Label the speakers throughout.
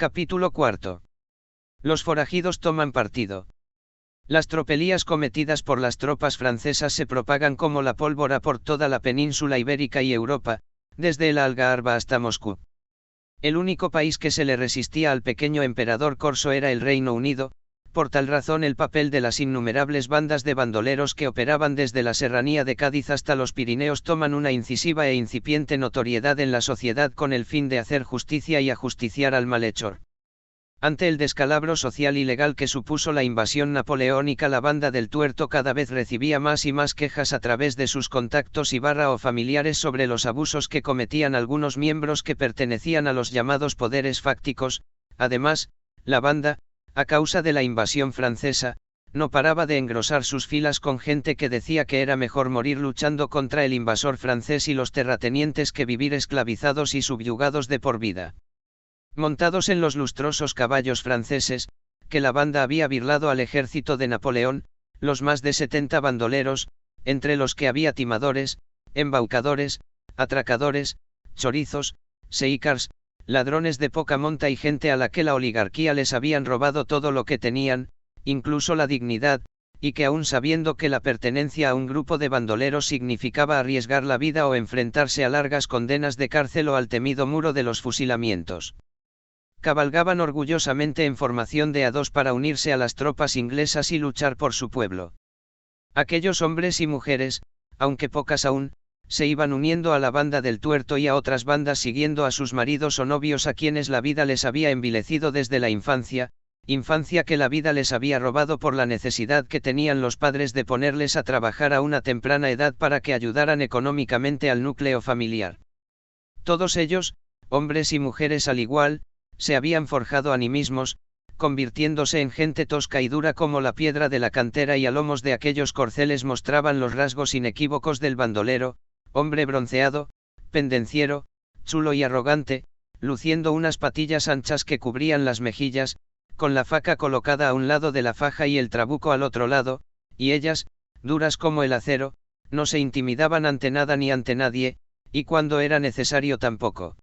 Speaker 1: Capítulo cuarto. Los forajidos toman partido. Las tropelías cometidas por las tropas francesas se propagan como la pólvora por toda la península ibérica y Europa, desde el Algarve hasta Moscú. El único país que se le resistía al pequeño emperador corso era el Reino Unido, por tal razón el papel de las innumerables bandas de bandoleros que operaban desde la serranía de Cádiz hasta los Pirineos toman una incisiva e incipiente notoriedad en la sociedad con el fin de hacer justicia y ajusticiar al malhechor. Ante el descalabro social y legal que supuso la invasión napoleónica, la banda del Tuerto cada vez recibía más y más quejas a través de sus contactos y o familiares sobre los abusos que cometían algunos miembros que pertenecían a los llamados poderes fácticos. Además, la banda, a causa de la invasión francesa, no paraba de engrosar sus filas con gente que decía que era mejor morir luchando contra el invasor francés y los terratenientes que vivir esclavizados y subyugados de por vida. Montados en los lustrosos caballos franceses, que la banda había birlado al ejército de Napoleón, los más de 70 bandoleros, entre los que había timadores, embaucadores, atracadores, chorizos, seícars, ladrones de poca monta y gente a la que la oligarquía les habían robado todo lo que tenían, incluso la dignidad, y que aún sabiendo que la pertenencia a un grupo de bandoleros significaba arriesgar la vida o enfrentarse a largas condenas de cárcel o al temido muro de los fusilamientos, cabalgaban orgullosamente en formación de a dos para unirse a las tropas inglesas y luchar por su pueblo. Aquellos hombres y mujeres, aunque pocas aún, se iban uniendo a la banda del Tuerto y a otras bandas siguiendo a sus maridos o novios a quienes la vida les había envilecido desde la infancia que la vida les había robado por la necesidad que tenían los padres de ponerles a trabajar a una temprana edad para que ayudaran económicamente al núcleo familiar. Todos ellos, hombres y mujeres al igual, se habían forjado animismos, convirtiéndose en gente tosca y dura como la piedra de la cantera, y a lomos de aquellos corceles mostraban los rasgos inequívocos del bandolero, hombre bronceado, pendenciero, chulo y arrogante, luciendo unas patillas anchas que cubrían las mejillas, con la faca colocada a un lado de la faja y el trabuco al otro lado, y ellas, duras como el acero, no se intimidaban ante nada ni ante nadie, y cuando era necesario tampoco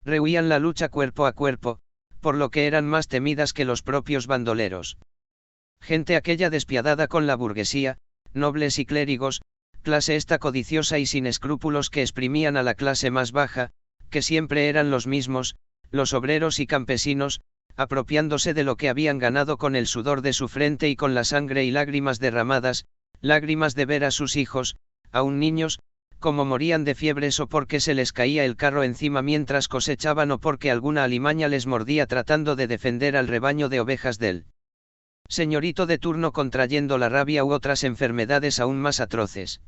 Speaker 1: rehuían la lucha cuerpo a cuerpo, por lo que eran más temidas que los propios bandoleros. Gente aquella despiadada con la burguesía, nobles y clérigos, clase esta codiciosa y sin escrúpulos que exprimían a la clase más baja, que siempre eran los mismos, los obreros y campesinos, apropiándose de lo que habían ganado con el sudor de su frente y con la sangre y lágrimas derramadas, lágrimas de ver a sus hijos, aún niños, como morían de fiebres o porque se les caía el carro encima mientras cosechaban o porque alguna alimaña les mordía tratando de defender al rebaño de ovejas del señorito de turno contrayendo la rabia u otras enfermedades aún más atroces.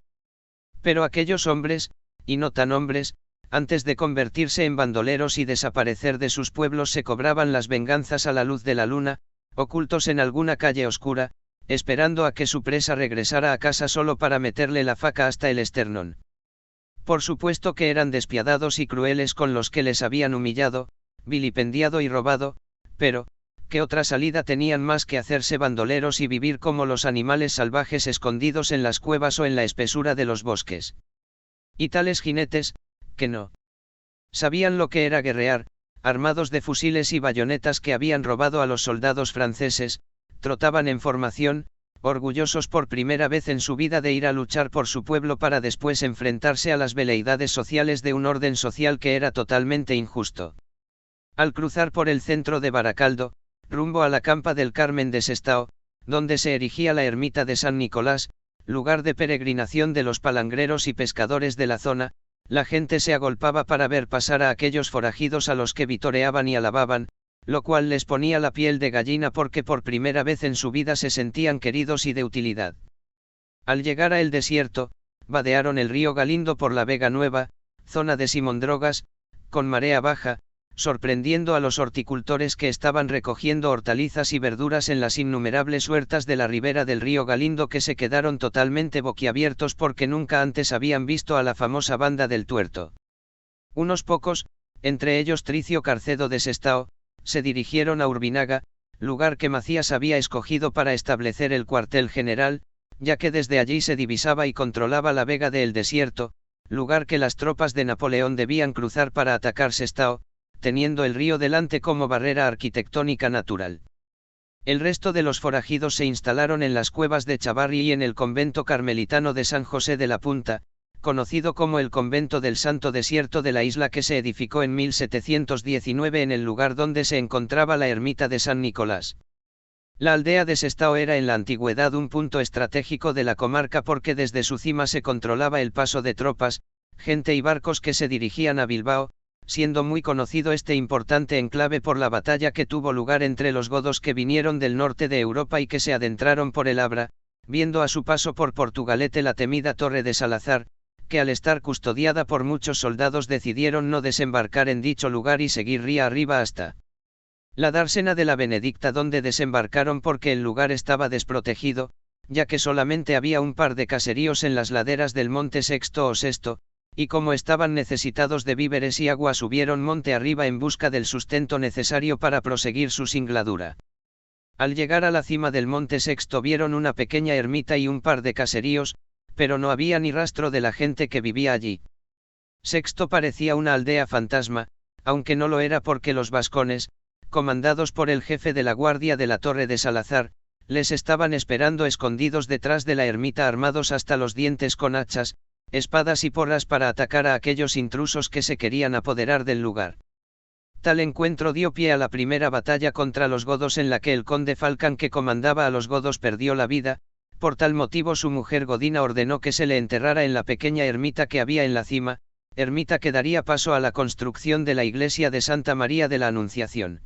Speaker 1: Pero aquellos hombres, y no tan hombres, antes de convertirse en bandoleros y desaparecer de sus pueblos se cobraban las venganzas a la luz de la luna, ocultos en alguna calle oscura, esperando a que su presa regresara a casa solo para meterle la faca hasta el esternón. Por supuesto que eran despiadados y crueles con los que les habían humillado, vilipendiado y robado, pero, ¿qué otra salida tenían más que hacerse bandoleros y vivir como los animales salvajes escondidos en las cuevas o en la espesura de los bosques? Y tales jinetes, que no sabían lo que era guerrear, armados de fusiles y bayonetas que habían robado a los soldados franceses, trotaban en formación, orgullosos por primera vez en su vida de ir a luchar por su pueblo para después enfrentarse a las veleidades sociales de un orden social que era totalmente injusto. Al cruzar por el centro de Baracaldo, rumbo a la campa del Carmen de Sestao, donde se erigía la ermita de San Nicolás, lugar de peregrinación de los palangreros y pescadores de la zona, la gente se agolpaba para ver pasar a aquellos forajidos a los que vitoreaban y alababan, lo cual les ponía la piel de gallina porque por primera vez en su vida se sentían queridos y de utilidad. Al llegar a el desierto, vadearon el río Galindo por la Vega Nueva, zona de Simondrogas, con marea baja, sorprendiendo a los horticultores que estaban recogiendo hortalizas y verduras en las innumerables huertas de la ribera del río Galindo, que se quedaron totalmente boquiabiertos porque nunca antes habían visto a la famosa banda del Tuerto. Unos pocos, entre ellos Tricio Carcedo de Sestao, se dirigieron a Urbinaga, lugar que Macías había escogido para establecer el cuartel general, ya que desde allí se divisaba y controlaba la Vega del Desierto, lugar que las tropas de Napoleón debían cruzar para atacar Sestao, teniendo el río delante como barrera arquitectónica natural. El resto de los forajidos se instalaron en las cuevas de Chavarri y en el convento carmelitano de San José de la Punta, conocido como el convento del Santo Desierto de la isla, que se edificó en 1719 en el lugar donde se encontraba la ermita de San Nicolás. La aldea de Sestao era en la antigüedad un punto estratégico de la comarca porque desde su cima se controlaba el paso de tropas, gente y barcos que se dirigían a Bilbao, siendo muy conocido este importante enclave por la batalla que tuvo lugar entre los godos que vinieron del norte de Europa y que se adentraron por el Abra, viendo a su paso por Portugalete la temida Torre de Salazar, que al estar custodiada por muchos soldados decidieron no desembarcar en dicho lugar y seguir ría arriba hasta la dársena de la Benedicta, donde desembarcaron porque el lugar estaba desprotegido, ya que solamente había un par de caseríos en las laderas del monte Sexto o Sesto, y como estaban necesitados de víveres y agua subieron monte arriba en busca del sustento necesario para proseguir su singladura. Al llegar a la cima del monte Sexto vieron una pequeña ermita y un par de caseríos, pero no había ni rastro de la gente que vivía allí. Sexto parecía una aldea fantasma, aunque no lo era porque los vascones, comandados por el jefe de la guardia de la Torre de Salazar, les estaban esperando escondidos detrás de la ermita armados hasta los dientes con hachas, espadas y porras para atacar a aquellos intrusos que se querían apoderar del lugar. Tal encuentro dio pie a la primera batalla contra los godos, en la que el conde Falcán, que comandaba a los godos, perdió la vida. Por tal motivo su mujer Godina ordenó que se le enterrara en la pequeña ermita que había en la cima, ermita que daría paso a la construcción de la iglesia de Santa María de la Anunciación.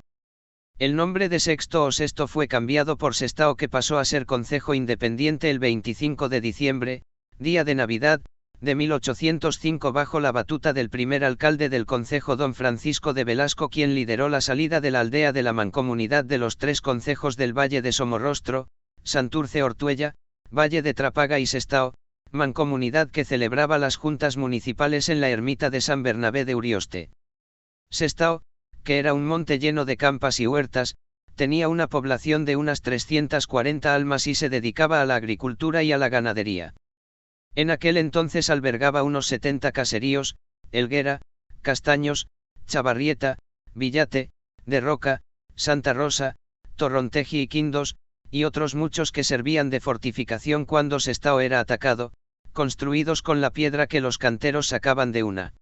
Speaker 1: El nombre de Sexto o Sesto fue cambiado por Sestao, que pasó a ser concejo independiente el 25 de diciembre, día de Navidad, de 1805, bajo la batuta del primer alcalde del concejo, don Francisco de Velasco, quien lideró la salida de la aldea de la mancomunidad de los tres concejos del Valle de Somorrostro, Santurce, Ortuella, Valle de Trapaga y Sestao, mancomunidad que celebraba las juntas municipales en la ermita de San Bernabé de Urioste. Sestao, que era un monte lleno de campas y huertas, tenía una población de unas 340 almas y se dedicaba a la agricultura y a la ganadería. En aquel entonces albergaba unos 70 caseríos: Helguera, Castaños, Chavarrieta, Villate, De Roca, Santa Rosa, Torronteji y Quindos, y otros muchos que servían de fortificación cuando Sestao era atacado, construidos con la piedra que los canteros sacaban de una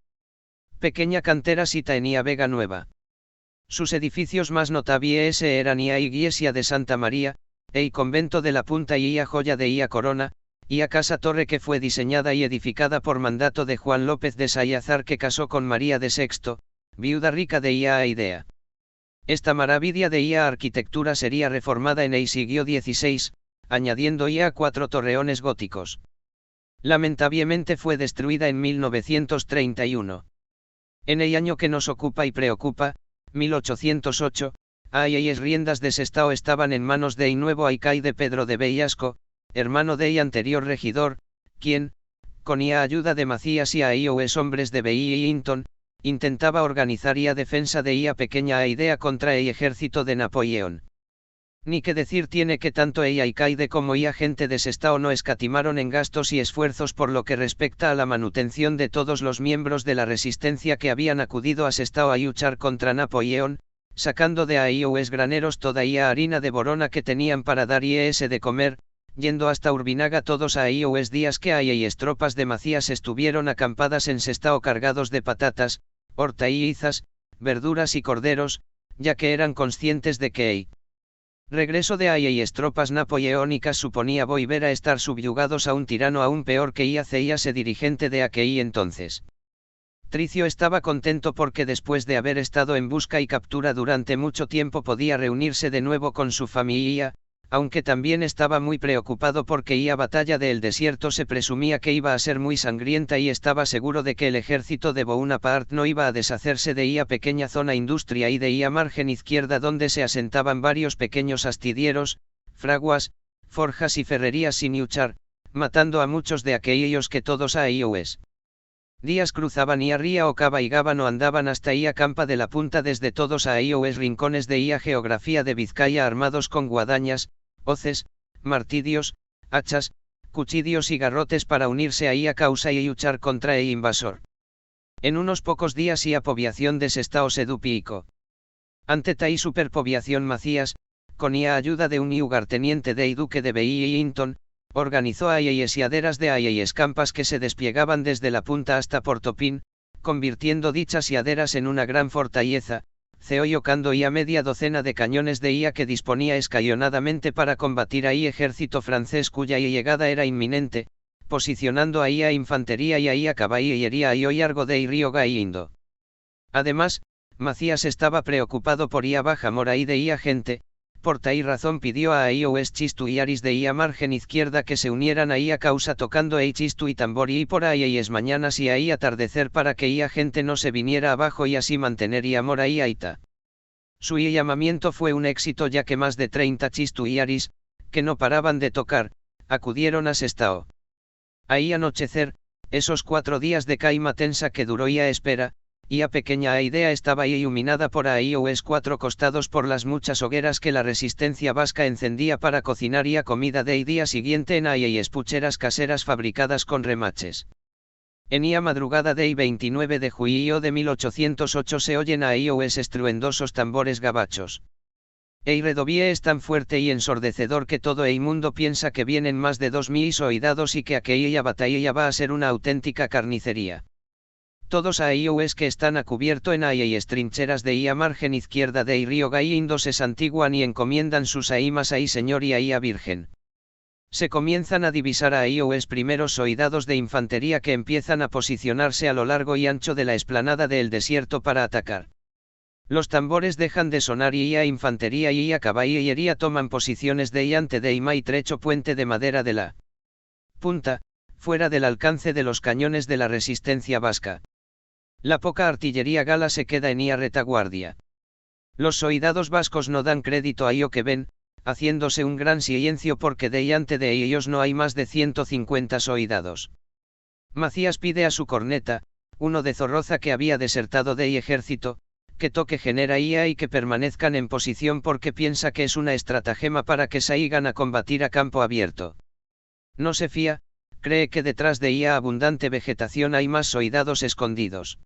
Speaker 1: pequeña cantera sita en Ia Vega Nueva. Sus edificios más notables eran Ia Iglesia de Santa María, Ia Convento de la Punta y Ia Joya de Ia Corona, Ia Casa Torre, que fue diseñada y edificada por mandato de Juan López de Sayazar, que casó con María de Sexto, viuda rica de Ia Idea. Esta maravilla de Ia arquitectura sería reformada en el siglo XVI, añadiendo Ia 4 torreones góticos. Lamentablemente fue destruida en 1931. En el año que nos ocupa y preocupa, 1808, las riendas de Sestao estaban en manos de nuevo alcaide Pedro de Bellasco, hermano de anterior regidor, quien, con ayuda de Macías y ios hombres de Bellington, intentaba organizar la defensa de Ia pequeña idea contra el ejército de Napoleón. Ni que decir tiene que tanto el alcaide como Ia gente de Sestao no escatimaron en gastos y esfuerzos por lo que respecta a la manutención de todos los miembros de la resistencia que habían acudido a Sestao a luchar contra Napoleón, sacando de ios graneros toda la harina de borona que tenían para dar de comer, yendo hasta Urbinaga todos a ios días que las tropas de Macías estuvieron acampadas en Sestao cargados de patatas, hortalizas, verduras y corderos, ya que eran conscientes de que el regreso de las tropas napoleónicas suponía volver a estar subyugados a un tirano aún peor que hacíase dirigente de aquel entonces. Tricio estaba contento porque después de haber estado en busca y captura durante mucho tiempo podía reunirse de nuevo con su familia, aunque también estaba muy preocupado porque la batalla del desierto se presumía que iba a ser muy sangrienta y estaba seguro de que el ejército de Bonaparte no iba a deshacerse de la pequeña zona industria y de la margen izquierda donde se asentaban varios pequeños astillieros, fraguas, forjas y ferrerías sin luchar, matando a muchos de aquellos que todos a ios días cruzaban Ia ría o cabalgaban o andaban hasta Ia campa de la Punta desde todos a ios rincones de Ia geografía de Vizcaya armados con guadañas, hoces, martidios, hachas, cuchillos y garrotes para unirse a Ia causa y luchar contra el invasor. En unos pocos días ia población de Sestao se duplico. Ante tai superpoblación Macías, con ia ayuda de un lugarteniente de duque de Wellington, organizó siaderas de escampas que se despliegaban desde la punta hasta Portopín, convirtiendo dichas siaderas en una gran fortaleza, ceoyocando ia media docena de cañones de ia que disponía escalonadamente para combatir ejército francés cuya llegada era inminente, posicionando a infantería y a caballería a lo largo del río Gaindo. Además, Macías estaba preocupado por baja mora y de gente, por tal razón pidió a chistuiaris de margen izquierda que se unieran a causa tocando chistu y tambor y por es mañanas y atardecer para que gente no se viniera abajo y así mantener mora y aita. Su llamamiento fue un éxito ya que más de 30 chistuiaris, que no paraban de tocar, acudieron a Sestao. Ahí anochecer, esos 4 días de caima tensa que duró espera, a pequeña idea estaba iluminada por 4 costados por las muchas hogueras que la resistencia vasca encendía para cocinar comida de día siguiente en espucheras caseras fabricadas con remaches. En madrugada del 29 de julio de 1808 se oyen estruendosos tambores gabachos. Redobie es tan fuerte y ensordecedor que todo el mundo piensa que vienen más de 2000 soldados y que aquella batalla va a ser una auténtica carnicería. Todos que están a cubierto en trincheras de margen izquierda del río Gaindo se santiguan y encomiendan sus aimas Señor y a Virgen. Se comienzan a divisar primeros soldados de infantería que empiezan a posicionarse a lo largo y ancho de la explanada del desierto para atacar. Los tambores dejan de sonar y infantería y caballería toman posiciones delante de y trecho puente de madera de la punta, fuera del alcance de los cañones de la resistencia vasca. La poca artillería gala se queda en retaguardia. Los soldados vascos no dan crédito a que ven, haciéndose un gran silencio porque delante de ellos no hay más de 150 soldados. Macías pide a su corneta, uno de Zorroza que había desertado del ejército, que toque genera y que permanezcan en posición porque piensa que es una estratagema para que salgan a combatir a campo abierto. No se fía, cree que detrás de abundante vegetación hay más soldados escondidos.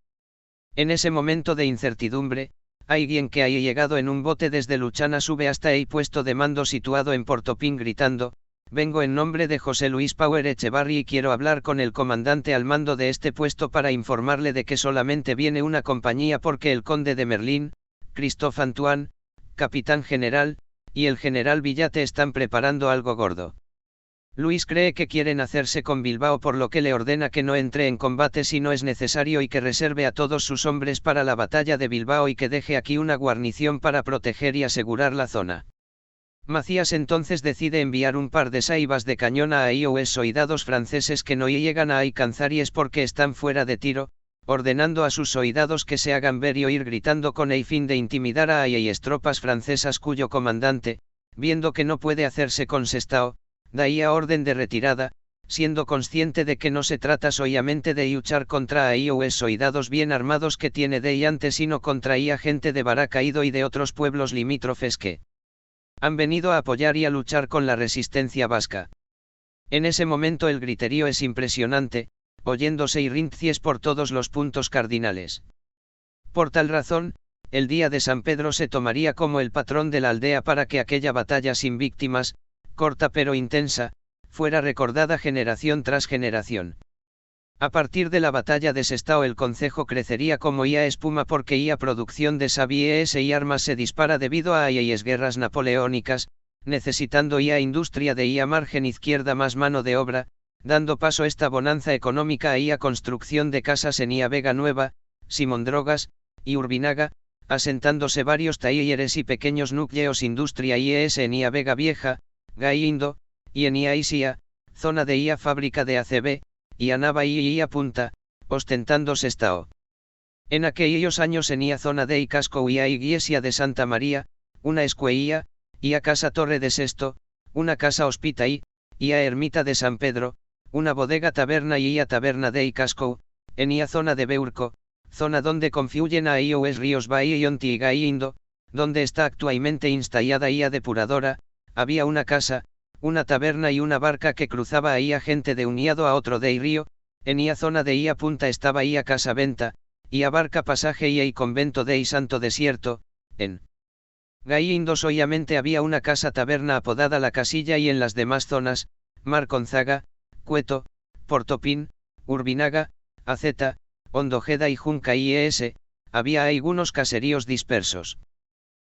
Speaker 1: En ese momento de incertidumbre, alguien que haya llegado en un bote desde Luchana sube hasta el puesto de mando situado en Portopín gritando: vengo en nombre de José Luis Pauer Echevarri y quiero hablar con el comandante al mando de este puesto para informarle de que solamente viene una compañía porque el conde de Merlín, Christophe Antoine, capitán general, y el general Villate están preparando algo gordo. Luis cree que quieren hacerse con Bilbao por lo que le ordena que no entre en combate si no es necesario y que reserve a todos sus hombres para la batalla de Bilbao y que deje aquí una guarnición para proteger y asegurar la zona. Macías entonces decide enviar un par de saibas de cañón a soldados franceses que no llegan a alcanzar y es porque están fuera de tiro, ordenando a sus soldados que se hagan ver y oír gritando con el fin de intimidar a tropas francesas cuyo comandante, viendo que no puede hacerse con Sestao, da orden de retirada, siendo consciente de que no se trata solamente de luchar contra soldados bien armados que tiene delante sino contra gente de Baracaido y de otros pueblos limítrofes que han venido a apoyar y a luchar con la resistencia vasca. En ese momento el griterío es impresionante, oyéndose irrincies por todos los puntos cardinales. Por tal razón, el día de San Pedro se tomaría como el patrón de la aldea para que aquella batalla sin víctimas, corta pero intensa, fuera recordada generación tras generación. A partir de la batalla de Sestao el concejo crecería como espuma porque producción de sabies y armas se dispara debido a guerras napoleónicas, necesitando industria de margen izquierda más mano de obra, dando paso esta bonanza económica a construcción de casas en Vega Nueva, Simondrogas, y Urbinaga, asentándose varios talleres y pequeños núcleos industria en Vega Vieja, Gaindo, y en Isia, zona de fábrica de ACB, y Nava y Punta, ostentando Sestao. En aquellos años en zona de casco y iglesia de Santa María, una escuela, y casa Torre de Sesto, una casa hospital, y ermita de San Pedro, una bodega taberna y taberna de casco, en zona de Beurco, zona donde confluyen a ríos Bahía y Onti y Gaindo, donde está actualmente instalada depuradora, había una casa, una taberna y una barca que cruzaba gente de un lado a otro del río, en zona de Punta estaba casa Venta, y abarca pasaje y convento dei Santo Desierto, en Gai indosoiamente había una casa taberna apodada La Casilla y en las demás zonas, Marconzaga, Cueto, Portopín, Urbinaga, Aceta, Hondojeda y Junca IES, había algunos caseríos dispersos.